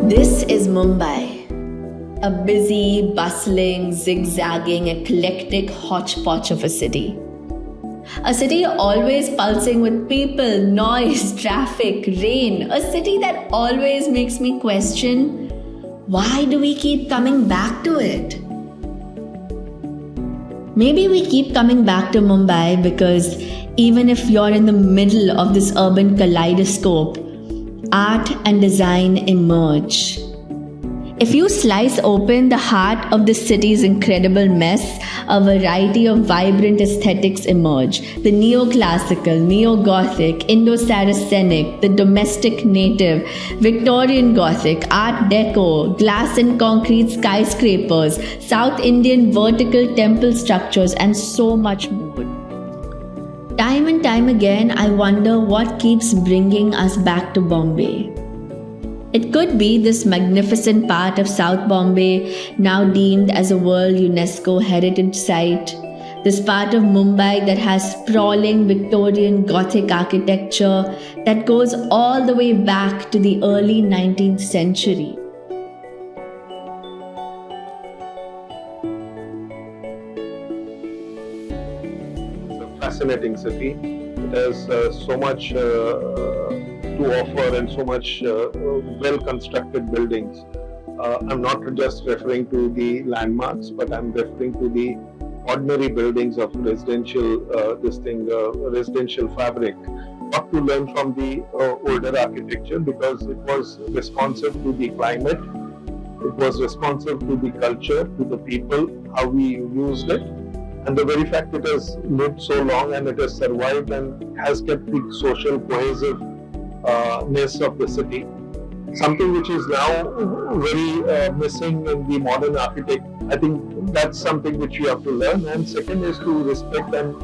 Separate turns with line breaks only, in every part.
This is Mumbai, a busy, bustling, zigzagging, eclectic hodgepodge of a city. A city always pulsing with people, noise, traffic, rain. A city that always makes me question, why do we keep coming back to it? Maybe we keep coming back to Mumbai because even if you're in the middle of this urban kaleidoscope, art and design emerge. If you slice open the heart of the city's incredible mess, a variety of vibrant aesthetics emerge. The neoclassical, neo-Gothic, Indo-Saracenic, the domestic native, Victorian Gothic, Art Deco, glass and concrete skyscrapers, South Indian vertical temple structures, and so much more. Time and time again, I wonder what keeps bringing us back to Bombay. It could be this magnificent part of South Bombay, now deemed as a World UNESCO Heritage Site. This part of Mumbai that has sprawling Victorian Gothic architecture that goes all the way back to the early 19th century.
Fascinating city. It has so much to offer and so much well-constructed buildings. I'm not just referring to the landmarks, but I'm referring to the ordinary buildings of residential residential fabric. Not to learn from the older architecture because it was responsive to the climate, it was responsive to the culture, to the people, how we used it. And the very fact it has lived so long and it has survived and has kept the social cohesiveness of the city. Something which is now very missing in the modern architect. I think that's something which we have to learn. And second is to respect and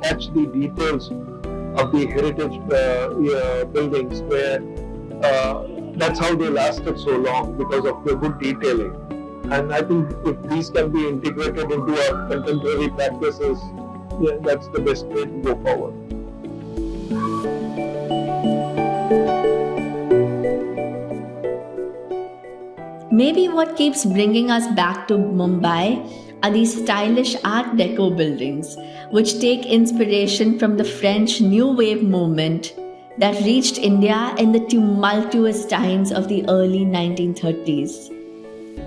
catch the details of the heritage buildings where that's how they lasted so long because of the good detailing. And I think if these can be integrated into our contemporary practices, yeah, that's the best way to go forward.
Maybe what keeps bringing us back to Mumbai are these stylish Art Deco buildings, which take inspiration from the French New Wave movement that reached India in the tumultuous times of the early 1930s.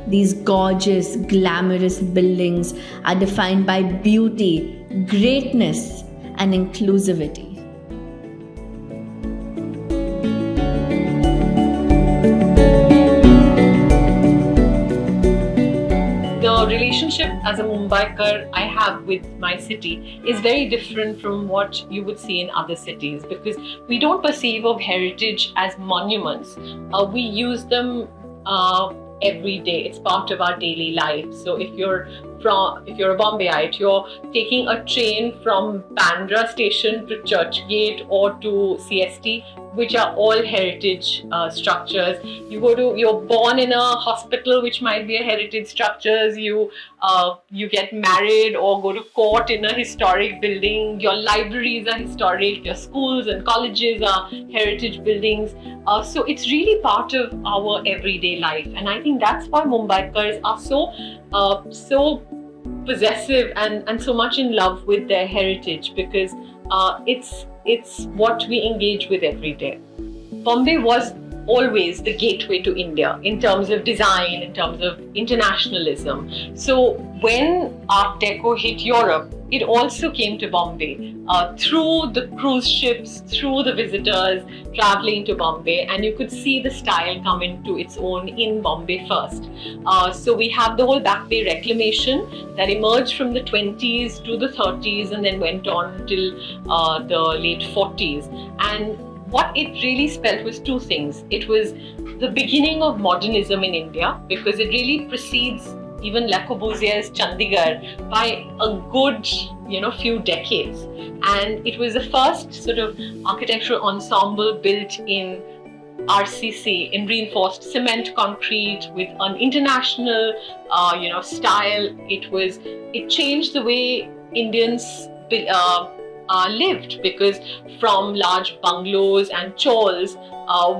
These gorgeous, glamorous buildings are defined by beauty, greatness, and inclusivity.
The relationship as a Mumbaikar I have with my city is very different from what you would see in other cities because we don't perceive of heritage as monuments. We use them every day. It's part of our daily life. So if you're a Bombayite, you're taking a train from Bandra station to Churchgate or to CST, which are all heritage structures. You're born in a hospital, which might be a heritage structures. You get married or go to court in a historic building. Your libraries are historic. Your schools and colleges are heritage buildings. So it's really part of our everyday life. And I think that's why Mumbaikars are so possessive and so much in love with their heritage because it's what we engage with every day. Bombay was always the gateway to India in terms of design, in terms of internationalism. So when Art Deco hit Europe, it also came to Bombay through the cruise ships, through the visitors traveling to Bombay, and you could see the style come into its own in Bombay first. So we have the whole Back Bay reclamation that emerged from the 20s to the 30s and then went on till the late 40s. And what it really spelled was two things. It was the beginning of modernism in India because it really precedes even Le Corbusier's Chandigarh by a good, few decades. And it was the first sort of architectural ensemble built in RCC, in reinforced cement concrete with an international, style. It changed the way Indians lived, because from large bungalows and chawls,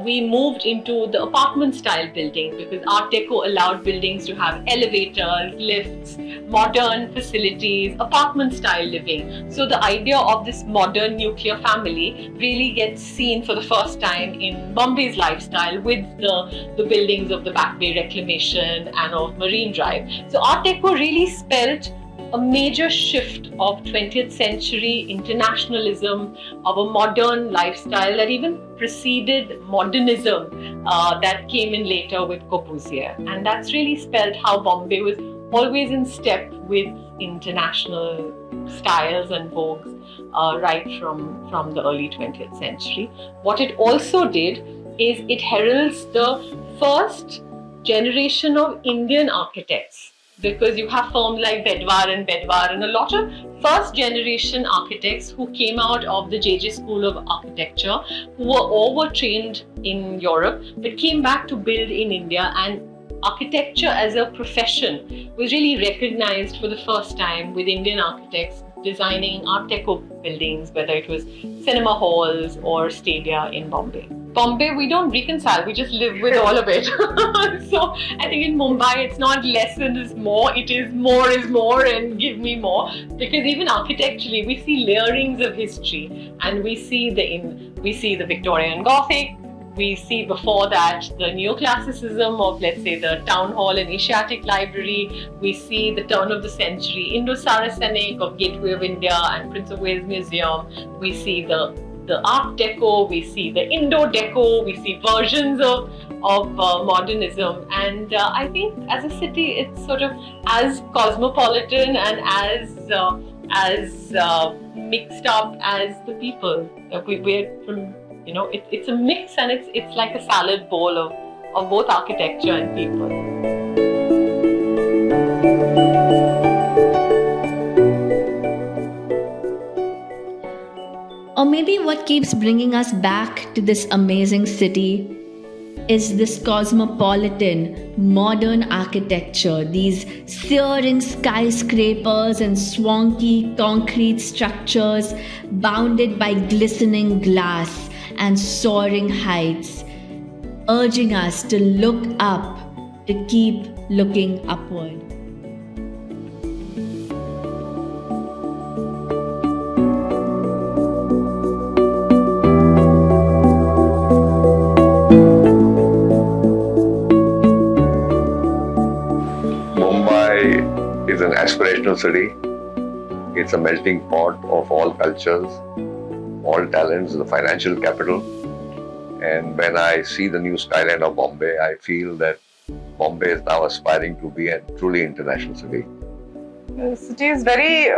we moved into the apartment style building, because Art Deco allowed buildings to have elevators, lifts, modern facilities, apartment style living. So the idea of this modern nuclear family really gets seen for the first time in Bombay's lifestyle, with the buildings of the Back Bay Reclamation and of Marine Drive. So Art Deco really spelled a major shift of 20th century internationalism, of a modern lifestyle that even preceded modernism that came in later with Corbusier. And that's really spelled how Bombay was always in step with international styles and vogues right from the early 20th century. What it also did is it heralds the first generation of Indian architects, because you have firms like Bedwar and a lot of first generation architects who came out of the JJ School of Architecture, who were overtrained in Europe but came back to build in India, and architecture as a profession was really recognized for the first time, with Indian architects designing Art Deco buildings, whether it was cinema halls or stadia in Bombay. Bombay, we don't reconcile, we just live with all of it. So I think in Mumbai, it's not less is more, it is more and give me more. Because even architecturally, we see layerings of history, and we see the Victorian Gothic. We see before that the neoclassicism of, let's say, the Town Hall and Asiatic Library. We see the turn of the century Indo-Saracenic of Gateway of India and Prince of Wales Museum. We see the Art Deco, we see the Indo-Deco, we see versions of modernism. And I think as a city, it's sort of as cosmopolitan and as mixed up as the people. We're from, it's a mix, and it's like a salad bowl of both architecture and people.
Or maybe what keeps bringing us back to this amazing city is this cosmopolitan, modern architecture, these searing skyscrapers and swanky concrete structures bounded by glistening glass and soaring heights, urging us to look up, to keep looking upward.
Mumbai is an aspirational city. It's a melting pot of all cultures, all talents, the financial capital. And when I see the new skyline of Bombay, I feel that Bombay is now aspiring to be a truly international city.
The city is very,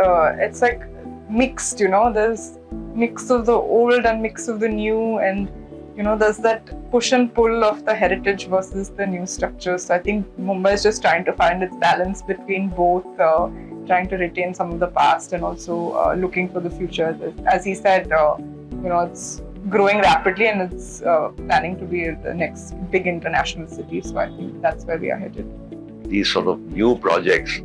it's like mixed, there's mix of the old and mix of the new, and there's that push and pull of the heritage versus the new structures. So I think Mumbai is just trying to find its balance between both, trying to retain some of the past and also looking for the future. As he said, it's growing rapidly, and it's planning to be the next big international city. So I think that's where we are headed.
These sort of new projects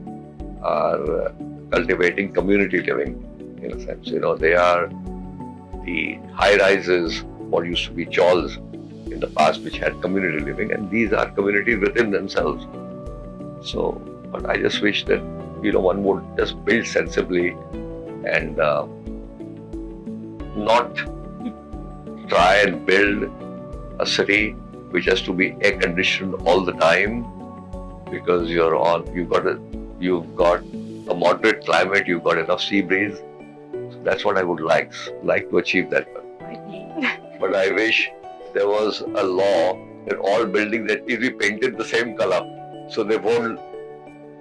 are cultivating community living, in a sense. They are the high-rises, what used to be chawls in the past, which had community living, and these are communities within themselves. So, but I just wish that one would just build sensibly and not try and build a city which has to be air conditioned all the time, because you've got a moderate climate, you've got enough sea breeze. So that's what I would like to achieve that. But I wish there was a law that all buildings that need to be painted the same color, so they won't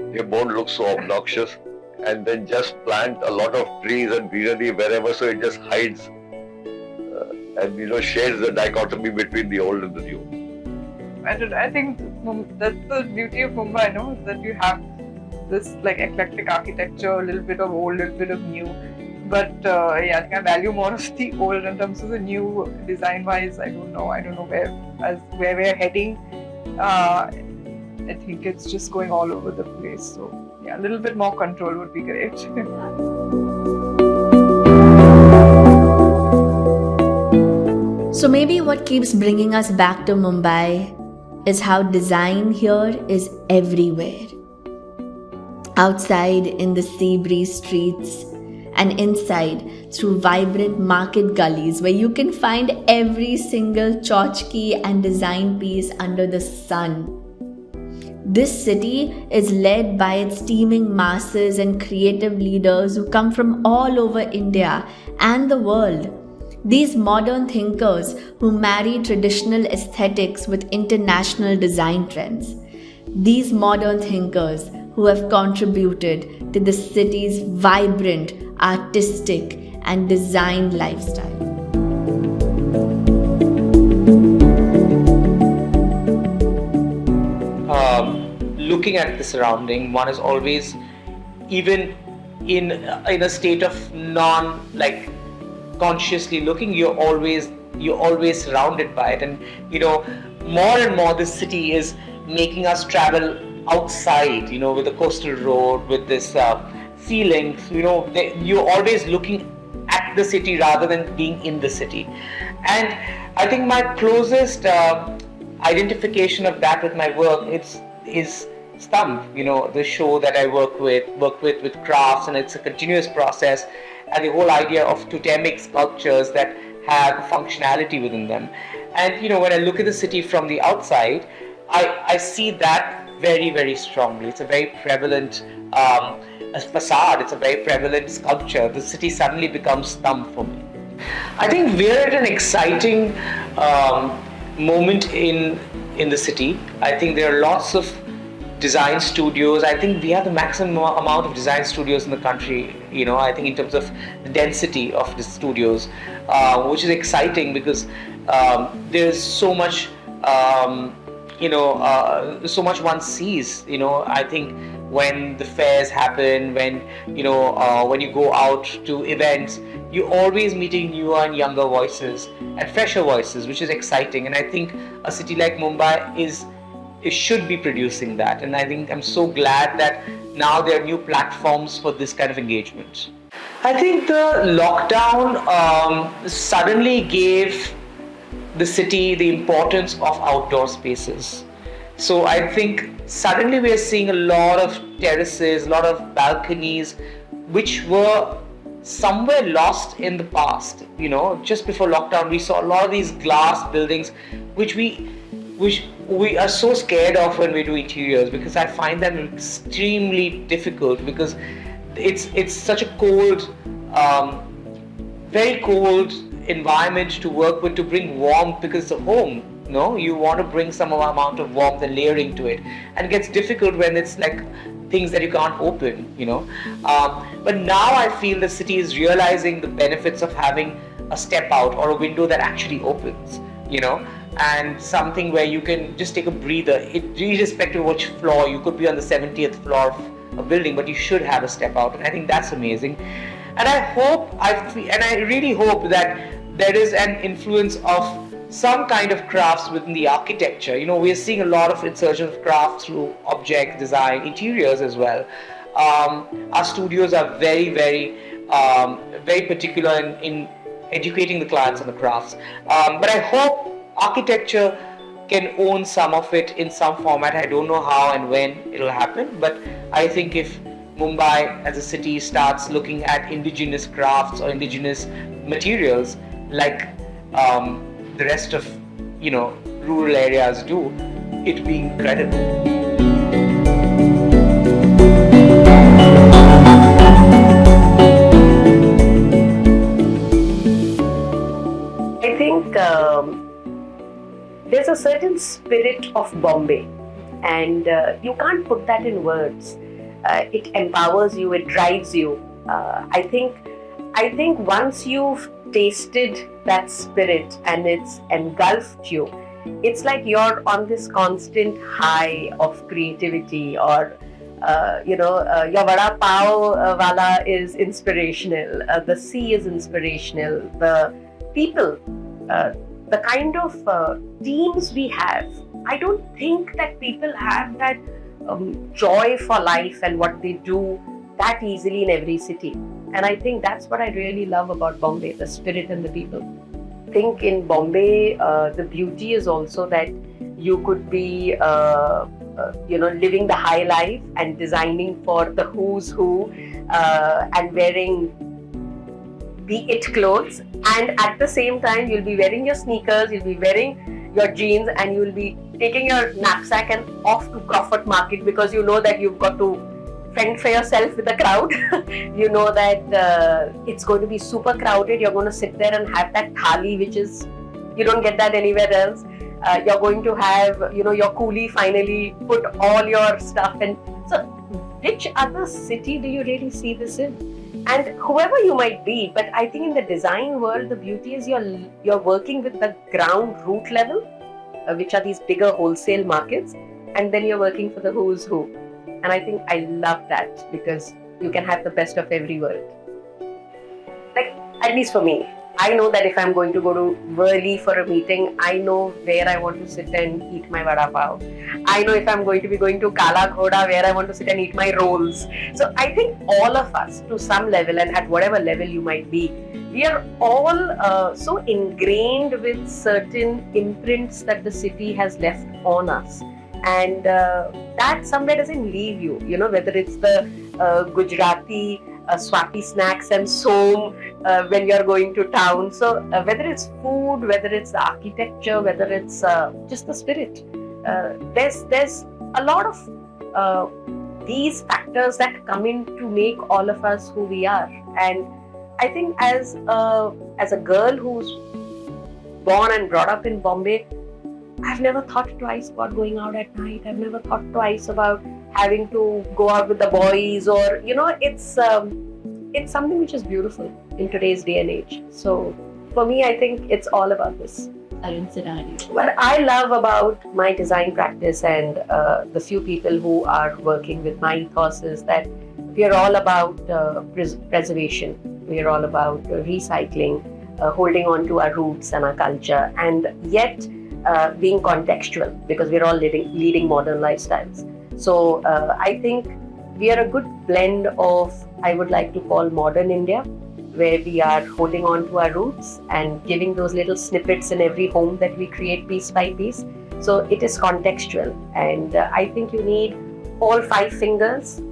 look so obnoxious, and then just plant a lot of trees and greenery wherever, so it just hides and shades the dichotomy between the old and the new.
I think that's the beauty of Mumbai, that you have this like eclectic architecture, a little bit of old, a little bit of new. But I think I value more of the old. In terms of the new, design-wise, I don't know where we're heading. I think it's just going all over the place. So a little bit more control would be great.
maybe what keeps bringing us back to Mumbai is how design here is everywhere. Outside in the sea breeze streets, and inside through vibrant market gullies where you can find every single tchotchke and design piece under the sun. This city is led by its teeming masses and creative leaders who come from all over India and the world. These modern thinkers who marry traditional aesthetics with international design trends. These modern thinkers who have contributed to the city's vibrant, artistic, and design lifestyle.
Looking at the surrounding, one is always, even in a state of consciously looking, you're always surrounded by it. And more and more this city is making us travel outside, with the coastal road, with this ceilings, you're always looking at the city rather than being in the city. And I think my closest identification of that with my work is Stump, the show that I work with crafts, and it's a continuous process, and the whole idea of totemic sculptures that have functionality within them. And when I look at the city from the outside, I see that very, very strongly. It's a very prevalent facade, it's a very prevalent sculpture. The city suddenly becomes Stump for me. I think we're at an exciting moment in the city. I think there are lots of design studios. I think we have the maximum amount of design studios in the country, I think in terms of the density of the studios, which is exciting because there's so much, so much one sees, I think when the fairs happen, when you go out to events, you're always meeting newer and younger voices and fresher voices, which is exciting. And I think a city like Mumbai it should be producing that, and I think I'm so glad that now there are new platforms for this kind of engagement. I think the lockdown suddenly gave the city the importance of outdoor spaces. So I think suddenly we are seeing a lot of terraces, a lot of balconies, which were somewhere lost in the past. Just before lockdown, we saw a lot of these glass buildings, which we are so scared of when we do interiors, because I find them extremely difficult, because it's such a cold, very cold environment to work with, to bring warmth, because it's a home. You want to bring some amount of warmth and layering to it, and it gets difficult when it's like things that you can't open, but now I feel the city is realizing the benefits of having a step out or a window that actually opens, and something where you can just take a breather, irrespective of which floor. You could be on the 70th floor of a building, but you should have a step out, and I think that's amazing. And I really hope that there is an influence of some kind of crafts within the architecture. We're seeing a lot of insertion of crafts through object design, interiors as well. Our studios are very, very, very particular in educating the clients on the crafts. But I hope architecture can own some of it in some format. I don't know how and when it'll happen, but I think if Mumbai as a city starts looking at indigenous crafts or indigenous materials like the rest of rural areas do, it'd be incredible.
I think there's a certain spirit of Bombay, and you can't put that in words. It empowers you, it drives you. I think once you've tasted that spirit and it's engulfed you, it's like you're on this constant high of creativity, or your vada pav wala is inspirational, the sea is inspirational, the people, the kind of teams we have. I don't think that people have that joy for life and what they do that easily in every city. And I think that's what I really love about Bombay, the spirit and the people. think in Bombay, the beauty is also that you could be, living the high life and designing for the who's who and wearing the it clothes, and at the same time you'll be wearing your sneakers, you'll be wearing your jeans, and you'll be taking your knapsack and off to Crawford Market because you know that you've got to fend for yourself with the crowd. You know that it's going to be super crowded. You're going to sit there and have that thali, which is, you don't get that anywhere else. You're going to have, your coolie finally put all your stuff in. So which other city do you really see this in? And whoever you might be, but I think in the design world, the beauty is you're working with the ground root level, which are these bigger wholesale markets, and then you're working for the who's who. And I think I love that because you can have the best of every world. Like, at least for me, I know that if I'm going to go to Worli for a meeting, I know where I want to sit and eat my vada pav. I know if I'm going to be going to Kala Ghoda, where I want to sit and eat my rolls. So I think all of us, to some level, and at whatever level you might be, we are all so ingrained with certain imprints that the city has left on us. And that somewhere doesn't leave you, whether it's the Gujarati Swati snacks and som when you're going to town. So whether it's food, whether it's the architecture, whether it's just the spirit, there's a lot of these factors that come in to make all of us who we are. And I think as a girl who's born and brought up in Bombay, I've never thought twice about going out at night. I've never thought twice about having to go out with the boys, or it's something which is beautiful in today's day and age. So for me, I think it's all about this. What I love about my design practice and the few people who are working with my ethos is that we are all about preservation. We are all about recycling, holding on to our roots and our culture, and yet being contextual, because we're all leading modern lifestyles. So I think we are a good blend of, I would like to call, modern India, where we are holding on to our roots and giving those little snippets in every home that we create piece by piece. So it is contextual, and I think you need all 5 fingers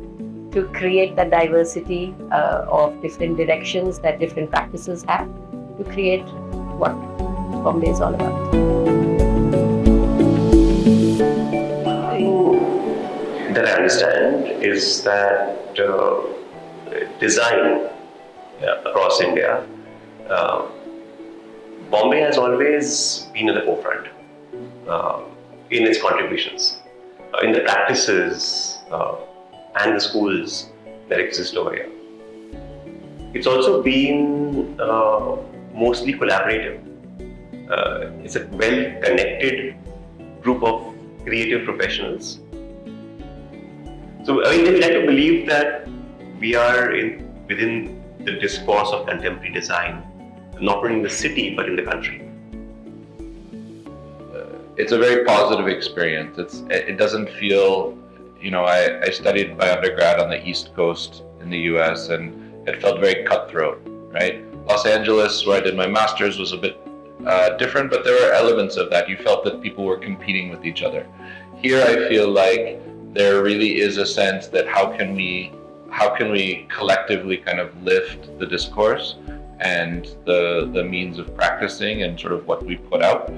to create the diversity of different directions that different practices have to create what Bombay is all about.
That I understand is that design across India, Bombay has always been in the forefront in its contributions, in the practices and the schools that exist over here. It's also been mostly collaborative. It's a well-connected group of creative professionals. So I mean, we like to believe that we are within the discourse of contemporary design, not only in the city but in the country.
It's a very positive experience. It doesn't feel, I studied my undergrad on the East Coast in the US, and it felt very cutthroat, right? Los Angeles, where I did my master's, was a bit different, but there were elements of that. You felt that people were competing with each other. Here I feel like there really is a sense that how can we collectively kind of lift the discourse and the means of practicing and sort of what we put out.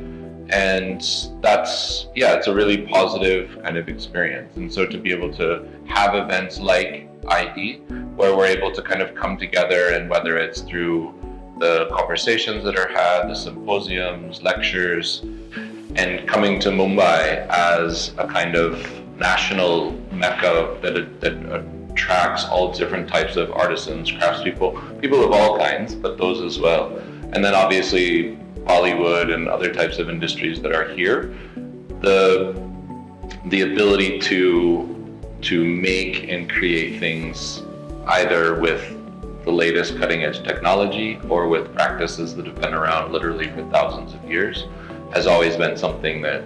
And that's, it's a really positive kind of experience. And so to be able to have events like IE, where we're able to kind of come together, and whether it's through the conversations that are had, the symposiums, lectures, and coming to Mumbai as a kind of national mecca that attracts all different types of artisans, craftspeople, people of all kinds, but those as well. And then obviously Bollywood and other types of industries that are here. The ability to make and create things either with the latest cutting edge technology or with practices that have been around literally for thousands of years has always been something that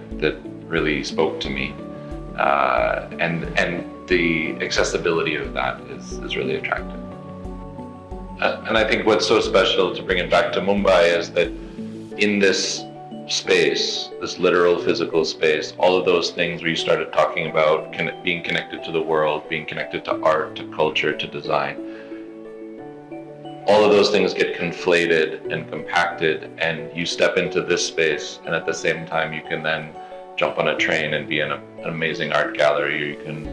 really spoke to me. And the accessibility of that is really attractive. And I think what's so special, to bring it back to Mumbai, is that in this space, this literal physical space, all of those things where you started talking about being connected to the world, being connected to art, to culture, to design, all of those things get conflated and compacted, and you step into this space, and at the same time you can then jump on a train and be in an amazing art gallery, or you can,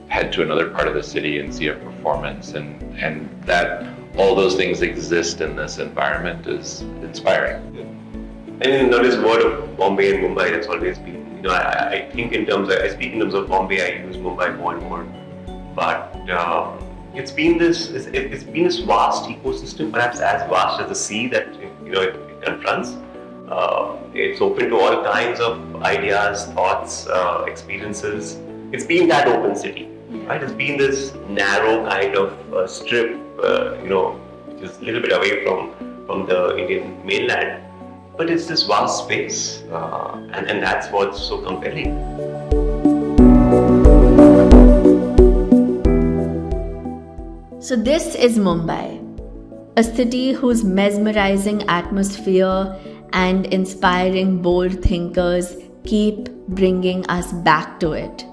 head to another part of the city and see a performance, and that all those things exist in this environment is inspiring.
And this word of Bombay and Mumbai, that's always been, I think I speak in terms of Bombay, I use Mumbai more and more, but it's been this vast ecosystem, perhaps as vast as the sea that it confronts. It's open to all kinds of ideas, thoughts, experiences. It's been that open city, right? It's been this narrow kind of strip, which is a little bit away from the Indian mainland. But it's this vast space, and that's what's so compelling.
So this is Mumbai, a city whose mesmerizing atmosphere and inspiring bold thinkers keep bringing us back to it.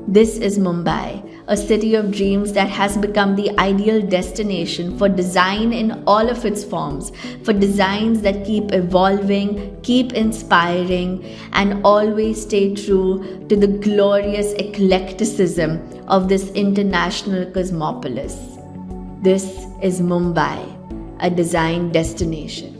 This is Mumbai, a city of dreams that has become the ideal destination for design in all of its forms, for designs that keep evolving, keep inspiring, and always stay true to the glorious eclecticism of this international cosmopolis. This is Mumbai, a design destination.